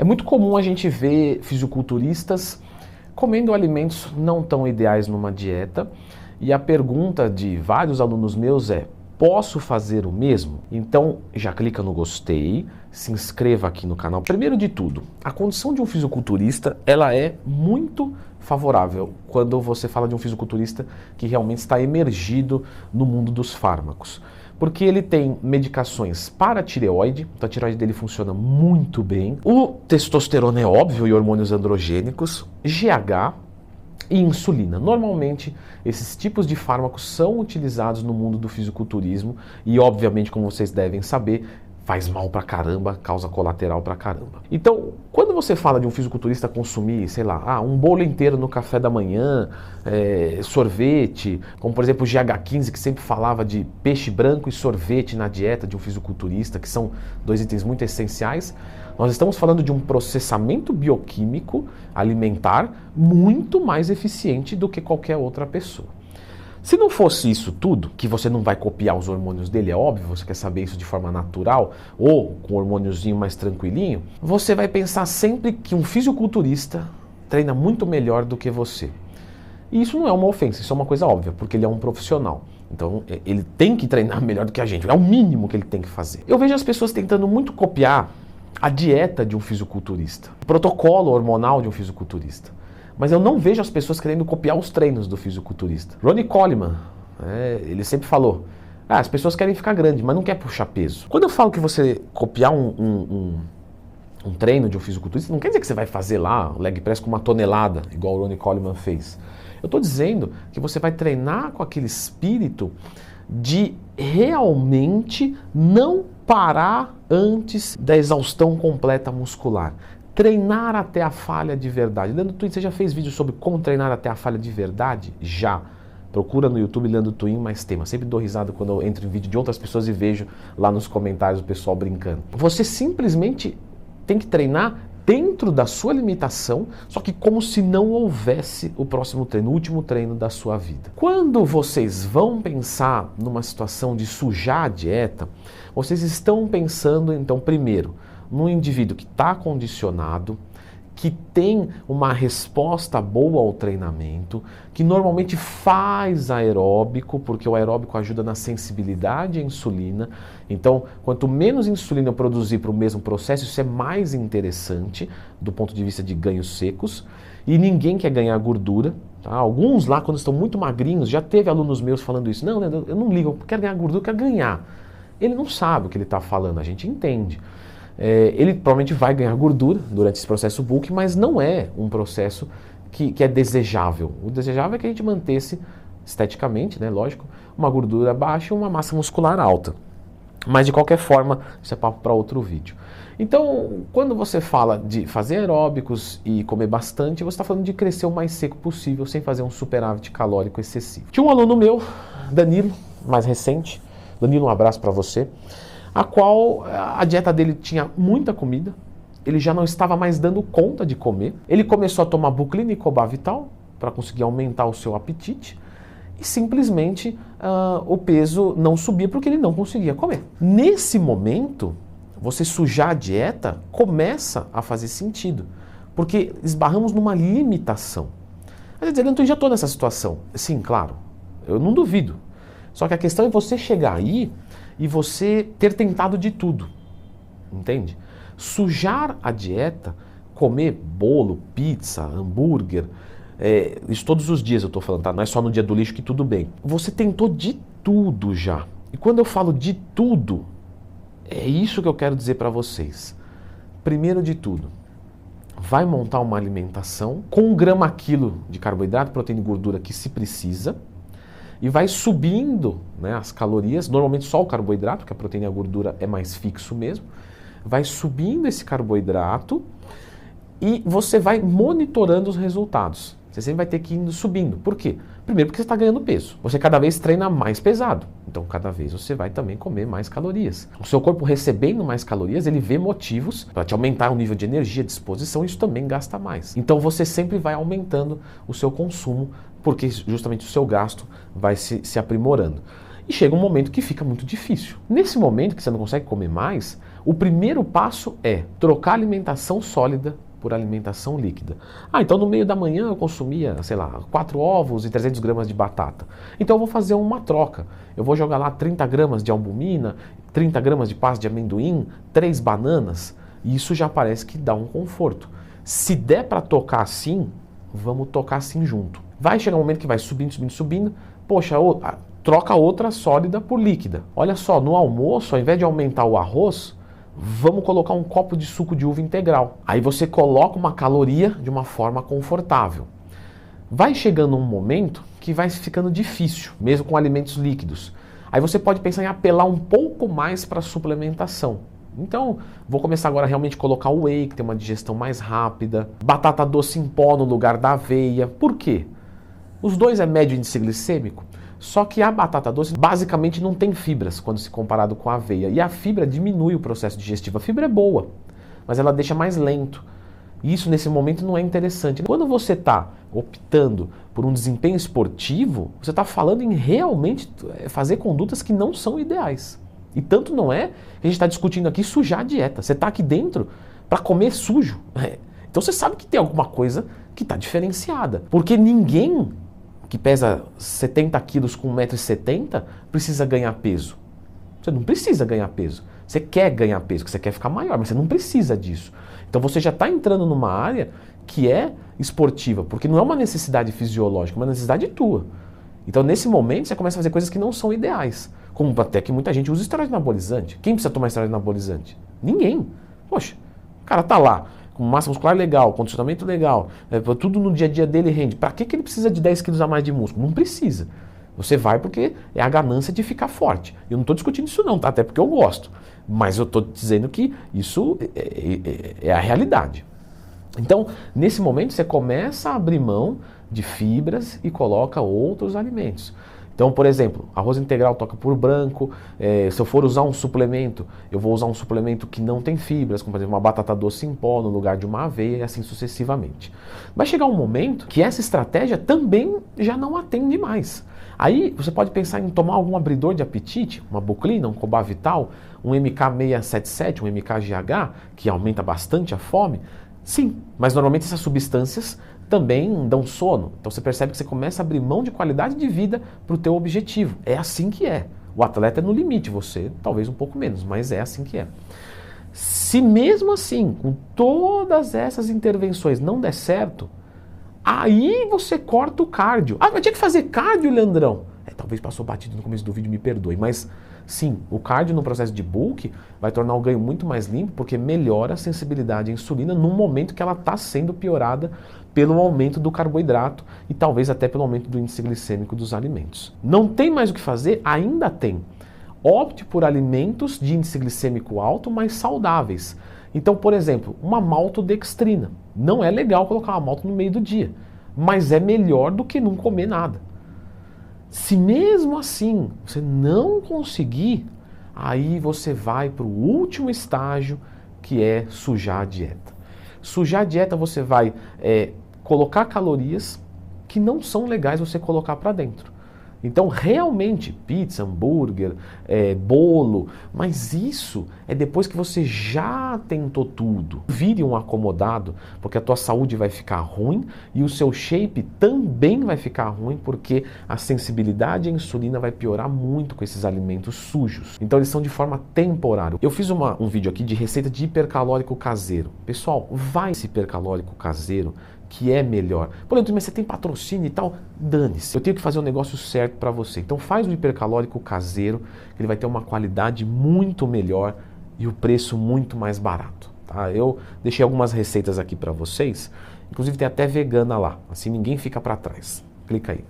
É muito comum a gente ver fisiculturistas comendo alimentos não tão ideais numa dieta, e a pergunta de vários alunos meus é: posso fazer o mesmo? Então já clica no gostei, se inscreva aqui no canal. Primeiro de tudo, a condição de um fisiculturista ela é muito favorável quando você fala de um fisiculturista que realmente está emergido no mundo dos fármacos. Porque ele tem medicações para a tireoide, então a tireoide dele funciona muito bem. O testosterona é óbvio e hormônios androgênicos, GH e insulina. Normalmente, esses tipos de fármacos são utilizados no mundo do fisiculturismo e, obviamente, como vocês devem saber, faz mal pra caramba, causa colateral pra caramba. Então, quando você fala de um fisiculturista consumir, sei lá, um bolo inteiro no café da manhã, sorvete, como por exemplo o GH15, que sempre falava de peixe branco e sorvete na dieta de um fisiculturista, que são dois itens muito essenciais, nós estamos falando de um processamento bioquímico alimentar muito mais eficiente do que qualquer outra pessoa. Se não fosse isso tudo, que você não vai copiar os hormônios dele, é óbvio, você quer saber isso de forma natural, ou com um hormôniozinho mais tranquilinho, você vai pensar sempre que um fisiculturista treina muito melhor do que você. E isso não é uma ofensa, isso é uma coisa óbvia, porque ele é um profissional. Então ele tem que treinar melhor do que a gente, é o mínimo que ele tem que fazer. Eu vejo as pessoas tentando muito copiar a dieta de um fisiculturista, o protocolo hormonal de um fisiculturista. Mas eu não vejo as pessoas querendo copiar os treinos do fisiculturista. Ronnie Coleman, ele sempre falou, as pessoas querem ficar grandes, mas não quer puxar peso. Quando eu falo que você copiar um treino de um fisiculturista, não quer dizer que você vai fazer lá leg press com 1 tonelada, igual o Ronnie Coleman fez. Eu estou dizendo que você vai treinar com aquele espírito de realmente não parar antes da exaustão completa muscular. Treinar até a falha de verdade. Leandro Twin, você já fez vídeo sobre como treinar até a falha de verdade? Já. Procura no YouTube Leandro Twin mais tema. Sempre dou risada quando eu entro em vídeo de outras pessoas e vejo lá nos comentários o pessoal brincando. Você simplesmente tem que treinar dentro da sua limitação, só que como se não houvesse o próximo treino, o último treino da sua vida. Quando vocês vão pensar numa situação de sujar a dieta, vocês estão pensando, então, primeiro, num indivíduo que está condicionado, que tem uma resposta boa ao treinamento, que normalmente faz aeróbico, porque o aeróbico ajuda na sensibilidade à insulina. Então, quanto menos insulina eu produzir para o mesmo processo, isso é mais interessante do ponto de vista de ganhos secos. E ninguém quer ganhar gordura. Tá? Alguns lá, quando estão muito magrinhos, já teve alunos meus falando isso. Não, eu não ligo, eu quero ganhar gordura, eu quero ganhar. Ele não sabe o que ele está falando, a gente entende. Ele provavelmente vai ganhar gordura durante esse processo bulk, mas não é um processo que é desejável. O desejável é que a gente mantesse, esteticamente, né, lógico, uma gordura baixa e uma massa muscular alta. Mas de qualquer forma, isso é papo para outro vídeo. Então, quando você fala de fazer aeróbicos e comer bastante, você está falando de crescer o mais seco possível, sem fazer um superávit calórico excessivo. Tinha um aluno meu, Danilo, mais recente. Danilo, um abraço para você. A qual a dieta dele tinha muita comida, ele já não estava mais dando conta de comer, ele começou a tomar Buclina e Cobavital para conseguir aumentar o seu apetite e simplesmente o peso não subia porque ele não conseguia comer. Nesse momento, você sujar a dieta começa a fazer sentido, porque esbarramos numa limitação. Quer dizer, eu já estou nessa situação. Sim, claro, eu não duvido. Só que a questão é você chegar aí e você ter tentado de tudo, entende? Sujar a dieta, comer bolo, pizza, hambúrguer, isso todos os dias eu estou falando, tá? Não é só no dia do lixo que tudo bem. Você tentou de tudo já. E quando eu falo de tudo, é isso que eu quero dizer para vocês. Primeiro de tudo, vai montar uma alimentação com 1 grama a quilo de carboidrato, proteína e gordura que se precisa, e vai subindo, né, as calorias, normalmente só o carboidrato, porque a proteína e a gordura é mais fixo mesmo, vai subindo esse carboidrato e você vai monitorando os resultados. Você sempre vai ter que ir subindo. Por quê? Primeiro porque você está ganhando peso. Você cada vez treina mais pesado, então cada vez você vai também comer mais calorias. O seu corpo recebendo mais calorias, ele vê motivos para te aumentar o nível de energia, disposição, isso também gasta mais. Então você sempre vai aumentando o seu consumo, porque justamente o seu gasto vai se aprimorando. E chega um momento que fica muito difícil. Nesse momento que você não consegue comer mais, O primeiro passo é trocar alimentação sólida por alimentação líquida. Então no meio da manhã eu consumia, sei lá, 4 ovos e 300 gramas de batata. Então eu vou fazer uma troca. Eu vou jogar lá 30 gramas de albumina, 30 gramas de pasta de amendoim, 3 bananas, e isso já parece que dá um conforto. Se der para tocar assim, vamos tocar assim junto. Vai chegar um momento que vai subindo, subindo, subindo, poxa, troca outra sólida por líquida. Olha só, no almoço, ao invés de aumentar o arroz, vamos colocar um copo de suco de uva integral. Aí você coloca uma caloria de uma forma confortável. Vai chegando um momento que vai ficando difícil, mesmo com alimentos líquidos. Aí você pode pensar em apelar um pouco mais para a suplementação. Então, vou começar agora a realmente colocar o whey, que tem uma digestão mais rápida. Batata doce em pó no lugar da aveia. Por quê? Os dois é médio índice glicêmico. Só que a batata doce basicamente não tem fibras quando se comparado com a aveia. E a fibra diminui o processo digestivo. A fibra é boa, mas ela deixa mais lento. E isso nesse momento não é interessante. Quando você está optando por um desempenho esportivo, você está falando em realmente fazer condutas que não são ideais. E tanto não é que a gente está discutindo aqui sujar a dieta. Você está aqui dentro para comer sujo. Então você sabe que tem alguma coisa que está diferenciada. Porque ninguém que pesa 70 quilos com 1,70 m precisa ganhar peso. Você não precisa ganhar peso. Você quer ganhar peso, você quer ficar maior, mas você não precisa disso. Então você já está entrando numa área que é esportiva, porque não é uma necessidade fisiológica, é uma necessidade tua. Então nesse momento você começa a fazer coisas que não são ideais. Como até que muita gente usa esteroide anabolizante. Quem precisa tomar esteroide anabolizante? Ninguém. Poxa, o cara tá lá com massa muscular legal, condicionamento legal, tudo no dia a dia dele rende. Para que ele precisa de 10 quilos a mais de músculo? Não precisa. Você vai porque é a ganância de ficar forte. Eu não estou discutindo isso não, tá? Até porque eu gosto. Mas eu estou dizendo que isso é a realidade. Então, nesse momento, você começa a abrir mão de fibras e coloca outros alimentos. Então, por exemplo, arroz integral toca por branco. Se eu for usar um suplemento, eu vou usar um suplemento que não tem fibras, como por exemplo uma batata doce em pó no lugar de uma aveia e assim sucessivamente. Vai chegar um momento que essa estratégia também já não atende mais. Aí você pode pensar em tomar algum abridor de apetite, uma Buclina, um Cobavital, um MK677, um MKGH, que aumenta bastante a fome. Sim, mas normalmente essas substâncias também dão sono. Então você percebe que você começa a abrir mão de qualidade de vida para o teu objetivo. É assim que é. O atleta é no limite, você talvez um pouco menos, mas é assim que é. Se mesmo assim, com todas essas intervenções não der certo, aí você corta o cardio. Mas tinha que fazer cardio, Leandrão? Talvez passou batido no começo do vídeo, me perdoe, mas sim, o cardio no processo de bulk vai tornar o ganho muito mais limpo porque melhora a sensibilidade à insulina no momento que ela está sendo piorada pelo aumento do carboidrato e talvez até pelo aumento do índice glicêmico dos alimentos. Não tem mais o que fazer? Ainda tem. Opte por alimentos de índice glicêmico alto, mas saudáveis. Então, por exemplo, uma maltodextrina. Não é legal colocar uma malto no meio do dia, mas é melhor do que não comer nada. Se mesmo assim você não conseguir, aí você vai para o último estágio, que é sujar a dieta. Sujar a dieta você vai colocar calorias que não são legais você colocar para dentro. Então realmente, pizza, hambúrguer, bolo, mas isso é depois que você já tentou tudo. Vire um acomodado, porque a tua saúde vai ficar ruim e o seu shape também vai ficar ruim, porque a sensibilidade à insulina vai piorar muito com esses alimentos sujos. Então eles são de forma temporária. Eu fiz um vídeo aqui de receita de hipercalórico caseiro. Pessoal, vai esse hipercalórico caseiro, que é melhor. Por exemplo, mas você tem patrocínio e tal, dane-se. Eu tenho que fazer o negócio certo para você. Então faz o hipercalórico caseiro, que ele vai ter uma qualidade muito melhor e o preço muito mais barato. Tá? Eu deixei algumas receitas aqui para vocês, inclusive tem até vegana lá, assim ninguém fica para trás. Clica aí.